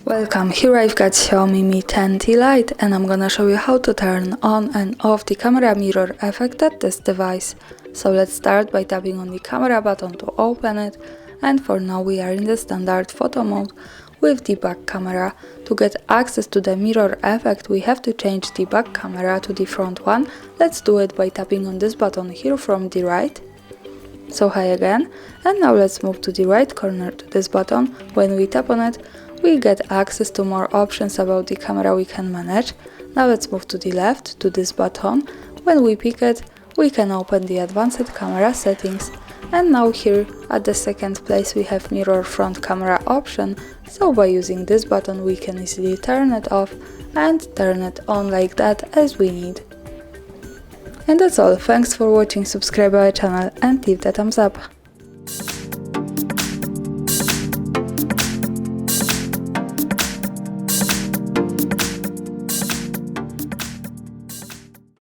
Welcome, here I've got XIAOMI Mi 10T Lite and I'm gonna show you how to turn on and off the camera mirror effect at this device. So let's start by tapping on the camera button to open it, and for now we are in the standard photo mode with the back camera. To get access to the mirror effect we have to change the back camera to the front one. Let's do it by tapping on this button here from the right. So hi again, and now let's move to the right corner to this button. When we tap on it, we get access to more options about the camera we can manage. Now let's move to the left to this button. When we pick it, we can open the advanced camera settings. And now here at the second place we have mirror front camera option. So by using this button we can easily turn it off and turn it on like that as we need. And that's all. Thanks for watching, subscribe our channel and leave the thumbs up.